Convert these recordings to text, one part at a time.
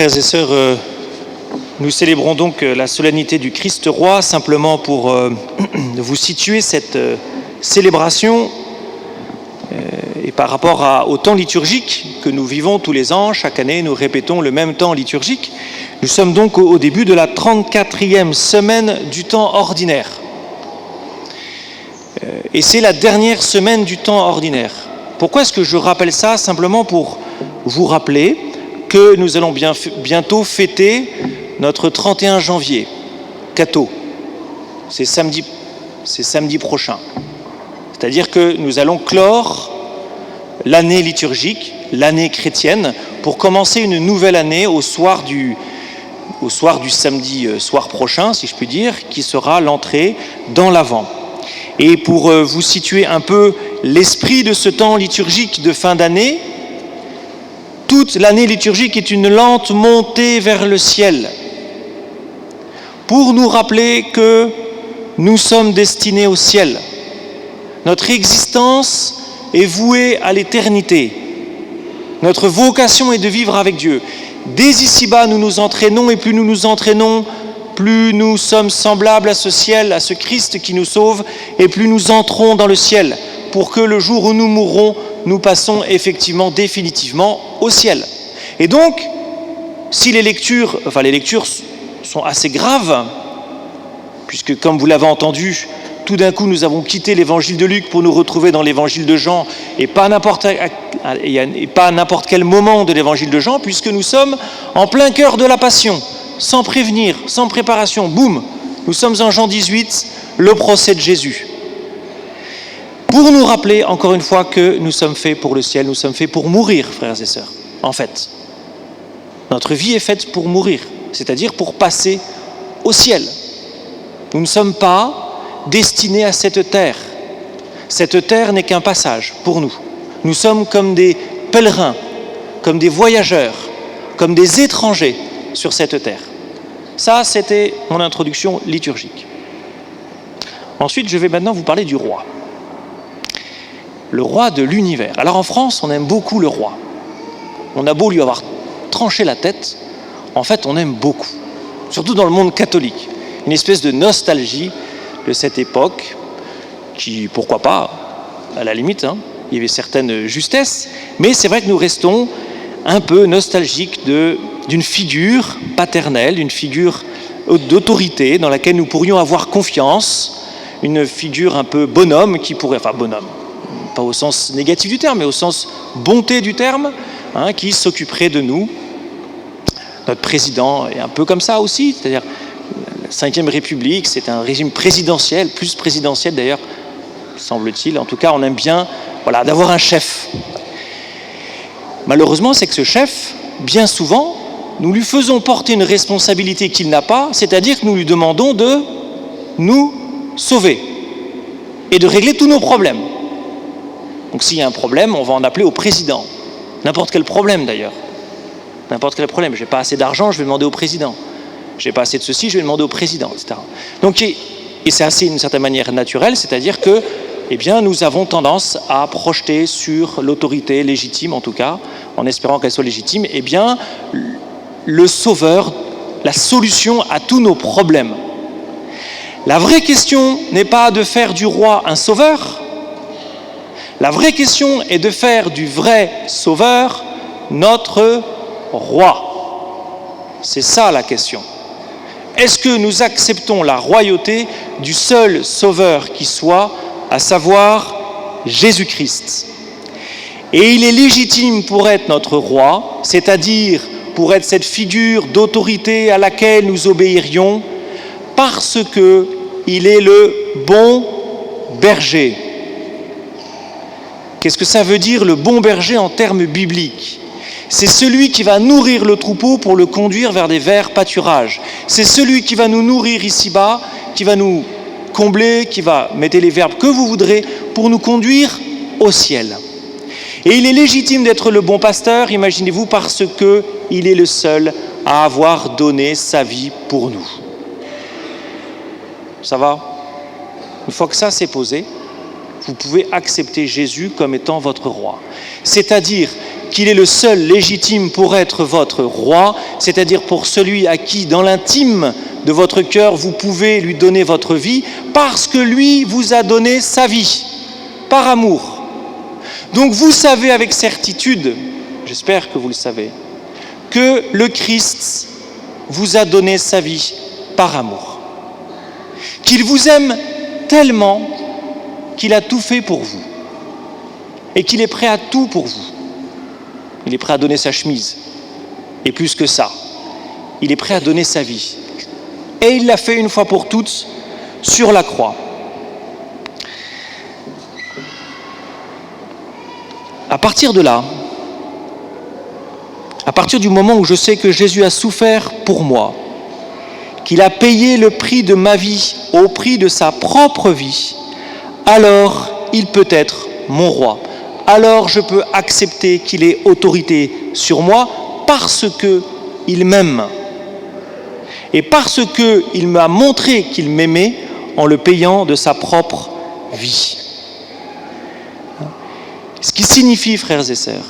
Frères et sœurs, nous célébrons donc la solennité du Christ roi, simplement pour vous situer cette célébration et par rapport au temps liturgique que nous vivons tous les ans. Chaque année, nous répétons le même temps liturgique. Nous sommes donc au début de la 34e semaine du temps ordinaire. Et c'est la dernière semaine du temps ordinaire. Pourquoi est-ce que je rappelle ça? Simplement pour vous rappeler que nous allons bientôt fêter notre 31 janvier, Cateau. C'est samedi prochain. C'est-à-dire que nous allons clore l'année liturgique, l'année chrétienne, pour commencer une nouvelle année au soir du samedi soir prochain, si je puis dire, qui sera l'entrée dans l'Avent. Et pour vous situer un peu l'esprit de ce temps liturgique de fin d'année, toute l'année liturgique est une lente montée vers le ciel, pour nous rappeler que nous sommes destinés au ciel. Notre existence est vouée à l'éternité. Notre vocation est de vivre avec Dieu. Dès ici-bas, nous nous entraînons, et plus nous nous entraînons, plus nous sommes semblables à ce ciel, à ce Christ qui nous sauve, et plus nous entrons dans le ciel, pour que le jour où nous mourrons, nous passons effectivement, définitivement au ciel. Et donc, si les lectures sont assez graves, puisque comme vous l'avez entendu, tout d'un coup nous avons quitté l'évangile de Luc pour nous retrouver dans l'évangile de Jean, et pas à n'importe quel moment de l'évangile de Jean, puisque nous sommes en plein cœur de la passion, sans prévenir, sans préparation, boum, nous sommes en Jean 18, le procès de Jésus. Pour nous rappeler encore une fois que nous sommes faits pour le ciel, nous sommes faits pour mourir, frères et sœurs. En fait, notre vie est faite pour mourir, c'est-à-dire pour passer au ciel. Nous ne sommes pas destinés à cette terre. Cette terre n'est qu'un passage pour nous. Nous sommes comme des pèlerins, comme des voyageurs, comme des étrangers sur cette terre. Ça, c'était mon introduction liturgique. Ensuite, je vais maintenant vous parler du roi. Le roi de l'univers. Alors en France, on aime beaucoup le roi. On a beau lui avoir tranché la tête, en fait, on aime beaucoup. Surtout dans le monde catholique. Une espèce de nostalgie de cette époque qui, pourquoi pas, à la limite, il y avait certaines justesses, mais c'est vrai que nous restons un peu nostalgiques d'une figure paternelle, d'une figure d'autorité dans laquelle nous pourrions avoir confiance, une figure un peu bonhomme qui pourrait, enfin bonhomme, pas au sens négatif du terme, mais au sens bonté du terme, qui s'occuperait de nous. Notre président est un peu comme ça aussi, c'est-à-dire la Ve République, c'est un régime présidentiel, plus présidentiel d'ailleurs, semble-t-il. En tout cas, on aime bien d'avoir un chef. Malheureusement, c'est que ce chef, bien souvent, nous lui faisons porter une responsabilité qu'il n'a pas, c'est-à-dire que nous lui demandons de nous sauver et de régler tous nos problèmes. Donc s'il y a un problème, on va en appeler au président. N'importe quel problème d'ailleurs. N'importe quel problème. Je n'ai pas assez d'argent, je vais demander au président. Je n'ai pas assez de ceci, je vais demander au président, etc. Donc, et c'est assez d'une certaine manière naturel, c'est-à-dire que nous avons tendance à projeter sur l'autorité légitime, en tout cas, en espérant qu'elle soit légitime, le sauveur, la solution à tous nos problèmes. La vraie question n'est pas de faire du roi un sauveur. La vraie question est de faire du vrai sauveur notre roi. C'est ça la question. Est-ce que nous acceptons la royauté du seul sauveur qui soit, à savoir Jésus-Christ? Et il est légitime pour être notre roi, c'est-à-dire pour être cette figure d'autorité à laquelle nous obéirions, parce qu'il est le bon berger. Qu'est-ce que ça veut dire le bon berger en termes bibliques? C'est celui qui va nourrir le troupeau pour le conduire vers des verts pâturages. C'est celui qui va nous nourrir ici-bas, qui va nous combler, qui va, mettez les verbes que vous voudrez, pour nous conduire au ciel. Et il est légitime d'être le bon pasteur, imaginez-vous, parce qu'il est le seul à avoir donné sa vie pour nous. Ça va? Une fois que ça s'est posé, vous pouvez accepter Jésus comme étant votre roi. C'est-à-dire qu'il est le seul légitime pour être votre roi, c'est-à-dire pour celui à qui, dans l'intime de votre cœur, vous pouvez lui donner votre vie, parce que lui vous a donné sa vie, par amour. Donc vous savez avec certitude, j'espère que vous le savez, que le Christ vous a donné sa vie par amour. Qu'il vous aime tellement qu'il a tout fait pour vous. Et qu'il est prêt à tout pour vous. Il est prêt à donner sa chemise. Et plus que ça, il est prêt à donner sa vie. Et il l'a fait une fois pour toutes sur la croix. À partir de là, à partir du moment où je sais que Jésus a souffert pour moi, qu'il a payé le prix de ma vie au prix de sa propre vie, alors il peut être mon roi. Alors je peux accepter qu'il ait autorité sur moi parce qu'il m'aime. Et parce qu'il m'a montré qu'il m'aimait en le payant de sa propre vie. Ce qui signifie, frères et sœurs,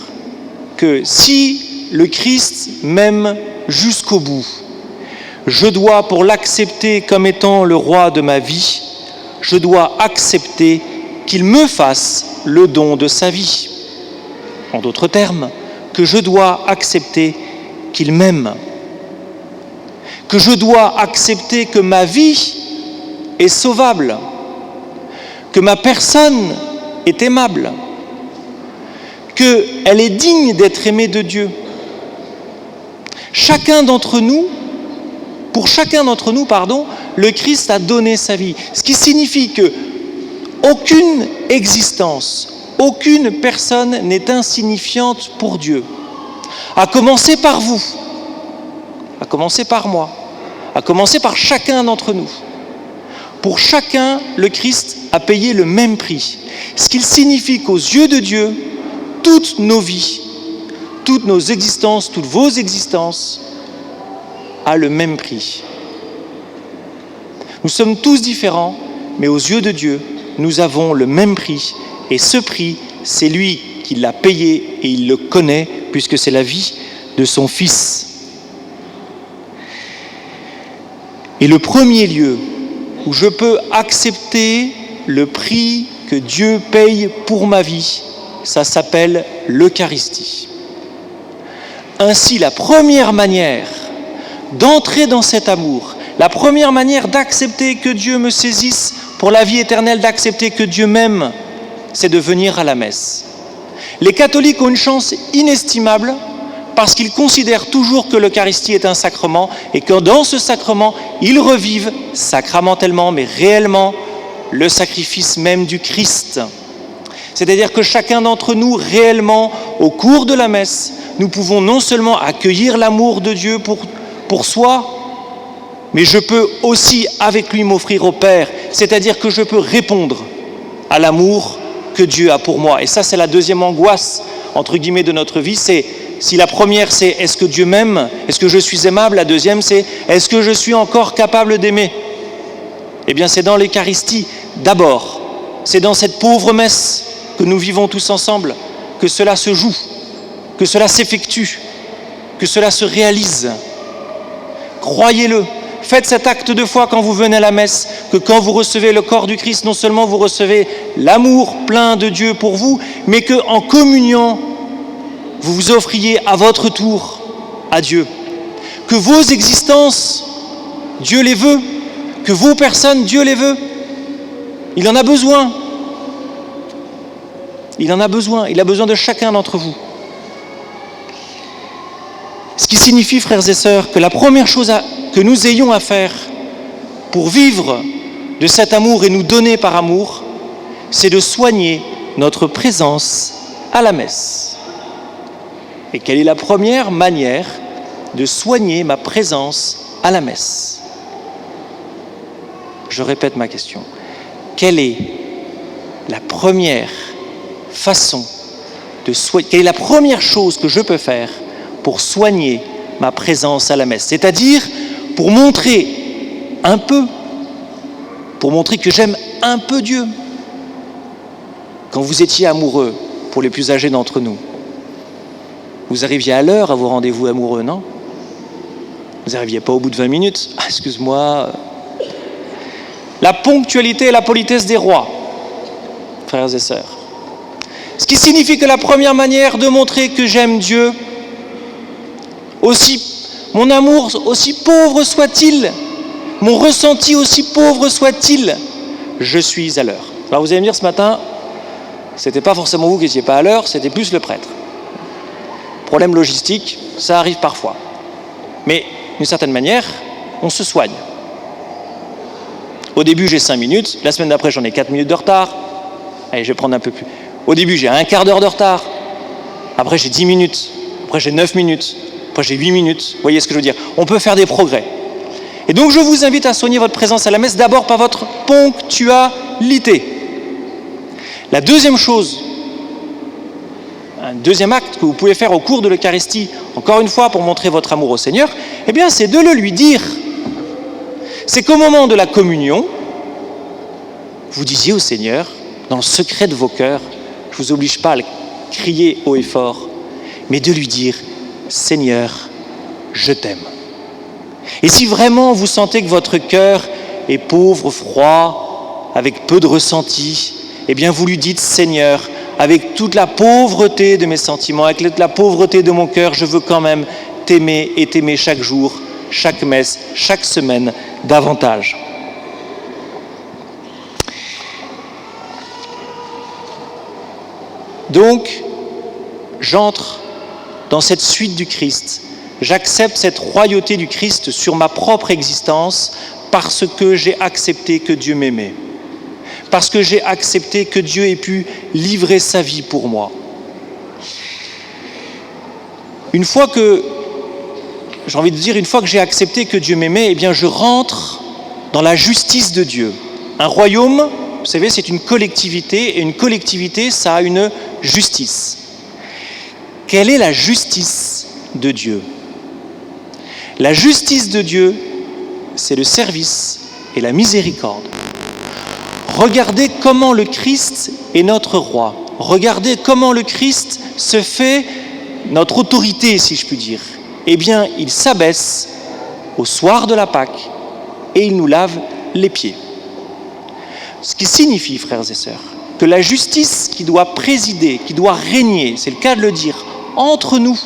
que si le Christ m'aime jusqu'au bout, je dois, pour l'accepter comme étant le roi de ma vie, je dois accepter qu'il me fasse le don de sa vie. En d'autres termes, que je dois accepter qu'il m'aime. Que je dois accepter que ma vie est sauvable. Que ma personne est aimable. Qu'elle est digne d'être aimée de Dieu. Pour chacun d'entre nous, le Christ a donné sa vie. Ce qui signifie que aucune existence, aucune personne n'est insignifiante pour Dieu. À commencer par vous, à commencer par moi, à commencer par chacun d'entre nous. Pour chacun, le Christ a payé le même prix. Ce qui signifie qu'aux yeux de Dieu, toutes nos vies, toutes nos existences, toutes vos existences, a le même prix. Nous sommes tous différents, mais aux yeux de Dieu, nous avons le même prix. Et ce prix, c'est lui qui l'a payé et il le connaît, puisque c'est la vie de son Fils. Et le premier lieu où je peux accepter le prix que Dieu paye pour ma vie, ça s'appelle l'Eucharistie. Ainsi, la première manière d'entrer dans cet amour, la première manière d'accepter que Dieu me saisisse pour la vie éternelle, d'accepter que Dieu m'aime, c'est de venir à la messe. Les catholiques ont une chance inestimable parce qu'ils considèrent toujours que l'Eucharistie est un sacrement et que dans ce sacrement, ils revivent sacramentellement, mais réellement, le sacrifice même du Christ. C'est-à-dire que chacun d'entre nous, réellement, au cours de la messe, nous pouvons non seulement accueillir l'amour de Dieu pour soi, mais je peux aussi avec lui m'offrir au Père, c'est-à-dire que je peux répondre à l'amour que Dieu a pour moi. Et ça, c'est la deuxième angoisse, entre guillemets, de notre vie. C'est, si la première, c'est est-ce que Dieu m'aime? Est-ce que je suis aimable? La deuxième, c'est est-ce que je suis encore capable d'aimer? Eh bien, c'est dans l'Eucharistie, d'abord. C'est dans cette pauvre messe que nous vivons tous ensemble, que cela se joue, que cela s'effectue, que cela se réalise. Croyez-le. Faites cet acte de foi quand vous venez à la messe, que quand vous recevez le corps du Christ, non seulement vous recevez l'amour plein de Dieu pour vous, mais qu'en communion, vous vous offriez à votre tour à Dieu. Que vos existences, Dieu les veut, que vos personnes, Dieu les veut. Il en a besoin. Il en a besoin. Il a besoin de chacun d'entre vous. Ce qui signifie, frères et sœurs, que la première chose que nous ayons à faire pour vivre de cet amour et nous donner par amour, c'est de soigner notre présence à la messe. Et quelle est la première manière de soigner ma présence à la messe? Je répète ma question. Quelle est la première façon de soigner? Quelle est la première chose que je peux faire pour soigner ma présence à la messe? C'est-à-dire pour montrer que j'aime un peu Dieu. Quand vous étiez amoureux, pour les plus âgés d'entre nous, Vous arriviez à l'heure à vos rendez-vous amoureux, non? Vous n'arriviez pas au bout de 20 minutes? Ah, excuse-moi. La ponctualité et la politesse des rois, frères et sœurs. Ce qui signifie que la première manière de montrer que j'aime Dieu, mon amour aussi pauvre soit-il, mon ressenti aussi pauvre soit-il, je suis à l'heure. Alors vous allez me dire ce matin, c'était pas forcément vous qui n'étiez pas à l'heure, c'était plus le prêtre. Problème logistique, ça arrive parfois. Mais d'une certaine manière, on se soigne. Au début, j'ai 5 minutes, la semaine d'après, j'en ai 4 minutes de retard. Allez, je vais prendre un peu plus. Au début, j'ai un quart d'heure de retard. Après, j'ai 10 minutes. Après, j'ai 9 minutes. Après, j'ai 8 minutes. Vous voyez ce que je veux dire? On peut faire des progrès. Et donc, je vous invite à soigner votre présence à la messe d'abord par votre ponctualité. La deuxième chose, un deuxième acte que vous pouvez faire au cours de l'Eucharistie, encore une fois pour montrer votre amour au Seigneur, eh bien, c'est de le lui dire. C'est qu'au moment de la communion, vous disiez au Seigneur, dans le secret de vos cœurs, je ne vous oblige pas à le crier haut et fort, mais de lui dire, Seigneur, je t'aime. Et si vraiment vous sentez que votre cœur est pauvre, froid, avec peu de ressenti, eh bien vous lui dites, Seigneur, avec toute la pauvreté de mes sentiments, avec toute la pauvreté de mon cœur, je veux quand même t'aimer et t'aimer chaque jour, chaque messe, chaque semaine, davantage. Donc, j'entre dans cette suite du Christ. J'accepte cette royauté du Christ sur ma propre existence parce que j'ai accepté que Dieu m'aimait. Parce que j'ai accepté que Dieu ait pu livrer sa vie pour moi. Une fois que j'ai accepté que Dieu m'aimait, eh bien je rentre dans la justice de Dieu. Un royaume, vous savez, c'est une collectivité, et une collectivité, ça a une justice. Quelle est la justice de Dieu? La justice de Dieu, c'est le service et la miséricorde. Regardez comment le Christ est notre roi. Regardez comment le Christ se fait notre autorité, si je puis dire. Eh bien, il s'abaisse au soir de la Pâque et il nous lave les pieds. Ce qui signifie, frères et sœurs, que la justice qui doit présider, qui doit régner, c'est le cas de le dire, entre nous,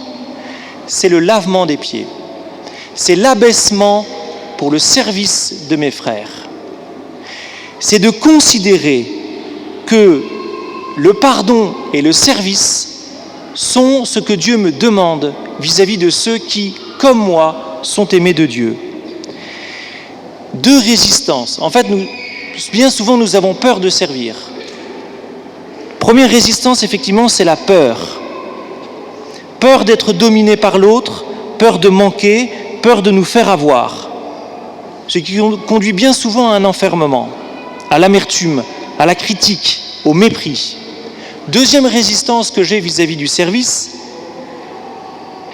c'est le lavement des pieds. C'est l'abaissement pour le service de mes frères. C'est de considérer que le pardon et le service sont ce que Dieu me demande vis-à-vis de ceux qui, comme moi, sont aimés de Dieu. Deux résistances. En fait, bien souvent, nous avons peur de servir. Première résistance, effectivement, c'est la peur. Peur d'être dominé par l'autre, peur de manquer, peur de nous faire avoir. Ce qui conduit bien souvent à un enfermement, à l'amertume, à la critique, au mépris. Deuxième résistance que j'ai vis-à-vis du service,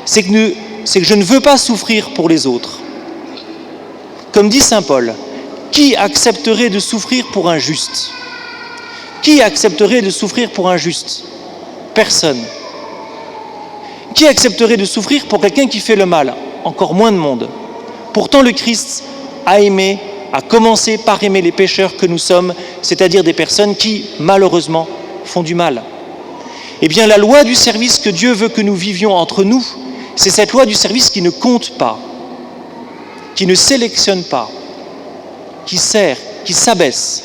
c'est que je ne veux pas souffrir pour les autres. Comme dit saint Paul, qui accepterait de souffrir pour un juste? Qui accepterait de souffrir pour un juste? Personne. Qui accepterait de souffrir pour quelqu'un qui fait le mal? Encore moins de monde. Pourtant, le Christ a commencé par aimer les pécheurs que nous sommes, c'est-à-dire des personnes qui, malheureusement, font du mal. Eh bien, la loi du service que Dieu veut que nous vivions entre nous, c'est cette loi du service qui ne compte pas, qui ne sélectionne pas, qui sert, qui s'abaisse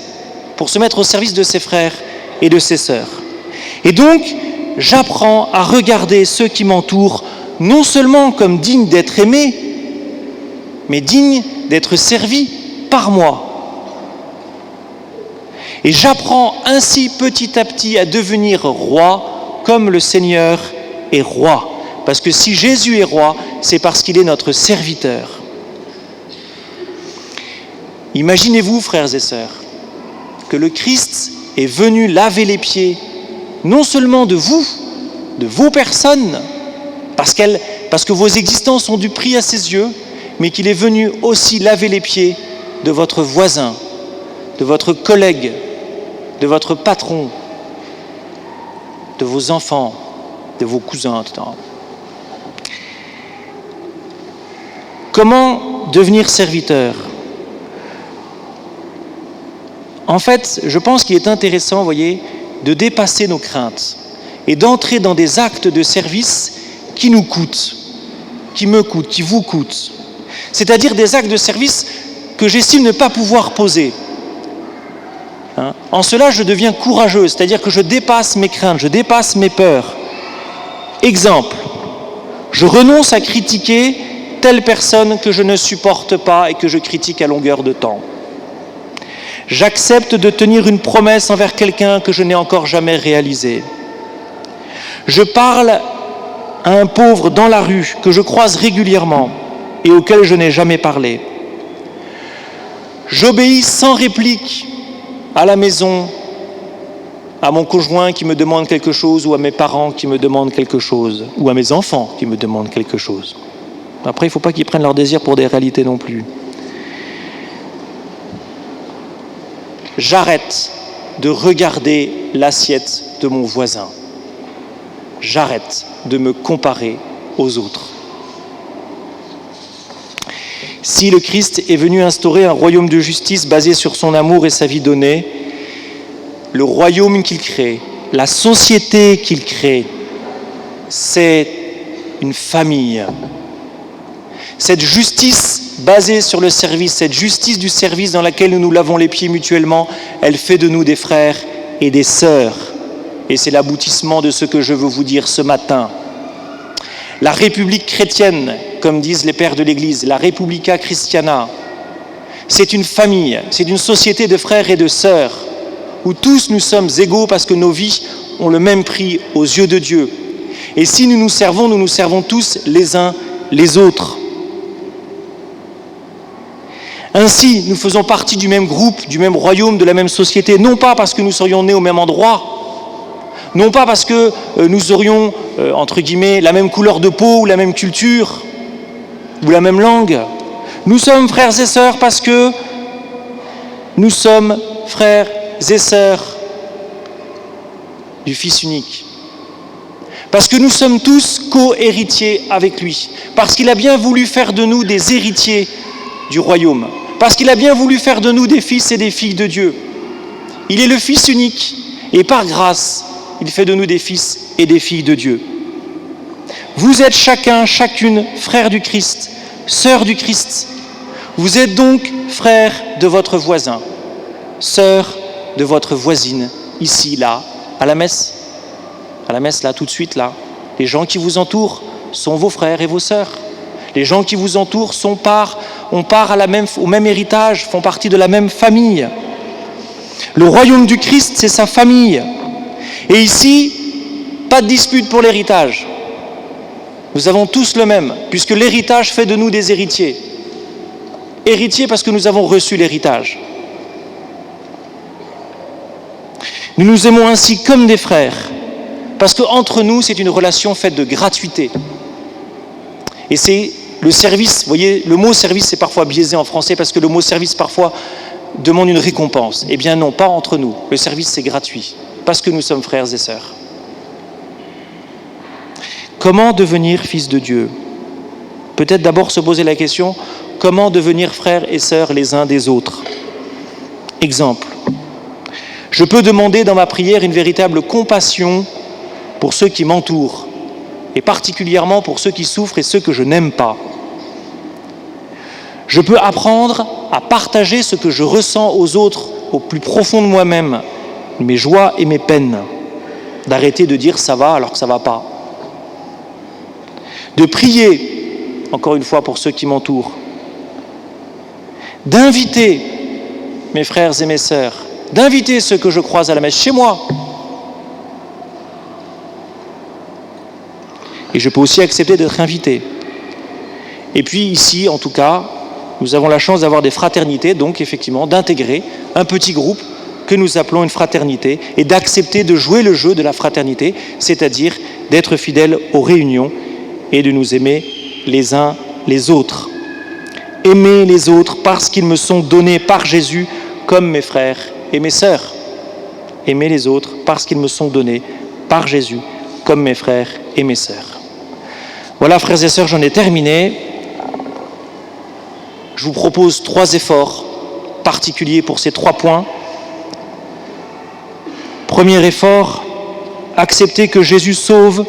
pour se mettre au service de ses frères et de ses sœurs. Et donc, j'apprends à regarder ceux qui m'entourent non seulement comme dignes d'être aimés, mais dignes d'être servis par moi. Et j'apprends ainsi petit à petit à devenir roi comme le Seigneur est roi. Parce que si Jésus est roi, c'est parce qu'il est notre serviteur. Imaginez-vous, frères et sœurs, que le Christ est venu laver les pieds, non seulement de vous, de vos personnes, parce que vos existences ont du prix à ses yeux, mais qu'il est venu aussi laver les pieds de votre voisin, de votre collègue, de votre patron, de vos enfants, de vos cousins, etc. Comment devenir serviteur ? En fait, je pense qu'il est intéressant, vous voyez, de dépasser nos craintes et d'entrer dans des actes de service qui nous coûtent, qui me coûtent, qui vous coûtent. C'est-à-dire des actes de service que j'estime ne pas pouvoir poser. En cela, je deviens courageux, c'est-à-dire que je dépasse mes craintes, je dépasse mes peurs. Exemple, je renonce à critiquer telle personne que je ne supporte pas et que je critique à longueur de temps. J'accepte de tenir une promesse envers quelqu'un que je n'ai encore jamais réalisée. Je parle à un pauvre dans la rue que je croise régulièrement et auquel je n'ai jamais parlé. J'obéis sans réplique à la maison, à mon conjoint qui me demande quelque chose, ou à mes parents qui me demandent quelque chose, ou à mes enfants qui me demandent quelque chose. Après, il ne faut pas qu'ils prennent leur désir pour des réalités non plus. J'arrête de regarder l'assiette de mon voisin. J'arrête de me comparer aux autres. Si le Christ est venu instaurer un royaume de justice basé sur son amour et sa vie donnée, le royaume qu'il crée, la société qu'il crée, c'est une famille. Cette justice basée sur le service, cette justice du service dans laquelle nous nous lavons les pieds mutuellement, elle fait de nous des frères et des sœurs. Et c'est l'aboutissement de ce que je veux vous dire ce matin. La République chrétienne, comme disent les pères de l'Église, la Republica Christiana, c'est une famille, c'est une société de frères et de sœurs, où tous nous sommes égaux parce que nos vies ont le même prix aux yeux de Dieu. Et si nous nous servons tous les uns les autres. Ainsi, nous faisons partie du même groupe, du même royaume, de la même société, non pas parce que nous serions nés au même endroit, non pas parce que nous aurions, entre guillemets, la même couleur de peau ou la même culture ou la même langue. Nous sommes frères et sœurs parce que nous sommes frères et sœurs du Fils unique. Parce que nous sommes tous co-héritiers avec lui. Parce qu'il a bien voulu faire de nous des héritiers du royaume. Parce qu'il a bien voulu faire de nous des fils et des filles de Dieu. Il est le Fils unique et par grâce, il fait de nous des fils et des filles de Dieu. Vous êtes chacun, chacune, frère du Christ, sœur du Christ. Vous êtes donc frère de votre voisin, sœur de votre voisine, ici, là, à la messe. À la messe, là, tout de suite, là. Les gens qui vous entourent sont vos frères et vos sœurs. Les gens qui vous entourent on part au même héritage, font partie de la même famille. Le royaume du Christ, c'est sa famille. Et ici, pas de dispute pour l'héritage. Nous avons tous le même, puisque l'héritage fait de nous des héritiers. Héritiers parce que nous avons reçu l'héritage. Nous nous aimons ainsi comme des frères, parce qu'entre nous, c'est une relation faite de gratuité. Et c'est le service, vous voyez, le mot service c'est parfois biaisé en français, parce que le mot service parfois demande une récompense. Eh bien non, pas entre nous. Le service c'est gratuit, parce que nous sommes frères et sœurs. Comment devenir fils de Dieu ? Peut-être d'abord se poser la question, comment devenir frères et sœurs les uns des autres ? Exemple. Je peux demander dans ma prière une véritable compassion pour ceux qui m'entourent, et particulièrement pour ceux qui souffrent et ceux que je n'aime pas. Je peux apprendre à partager ce que je ressens aux autres au plus profond de moi-même, mes joies et mes peines, d'arrêter de dire ça va alors que ça ne va pas. De prier, encore une fois, pour ceux qui m'entourent. D'inviter mes frères et mes sœurs, d'inviter ceux que je croise à la messe chez moi. Et je peux aussi accepter d'être invité. Et puis ici, en tout cas, nous avons la chance d'avoir des fraternités, donc effectivement d'intégrer un petit groupe que nous appelons une fraternité et d'accepter de jouer le jeu de la fraternité, c'est-à-dire d'être fidèles aux réunions et de nous aimer les uns les autres. Aimer les autres parce qu'ils me sont donnés par Jésus comme mes frères et mes sœurs. Aimer les autres parce qu'ils me sont donnés par Jésus comme mes frères et mes sœurs. Voilà, frères et sœurs, j'en ai terminé. Je vous propose 3 efforts particuliers pour ces 3 points. Premier effort, accepter que Jésus sauve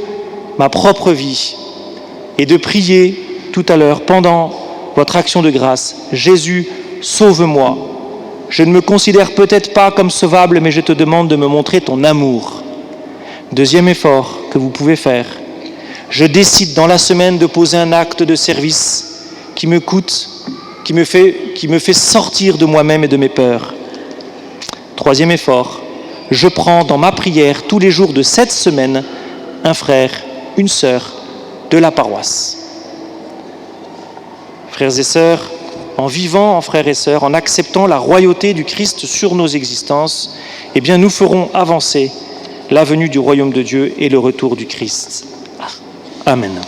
ma propre vie et de prier tout à l'heure pendant votre action de grâce. Jésus, sauve-moi. Je ne me considère peut-être pas comme sauvable, mais je te demande de me montrer ton amour. Deuxième effort que vous pouvez faire, je décide dans la semaine de poser un acte de service qui me coûte, qui me fait sortir de moi-même et de mes peurs. Troisième effort, je prends dans ma prière tous les jours de cette semaine un frère, une sœur de la paroisse. Frères et sœurs, en vivant en frères et sœurs, en acceptant la royauté du Christ sur nos existences, eh bien nous ferons avancer la venue du royaume de Dieu et le retour du Christ. Amen.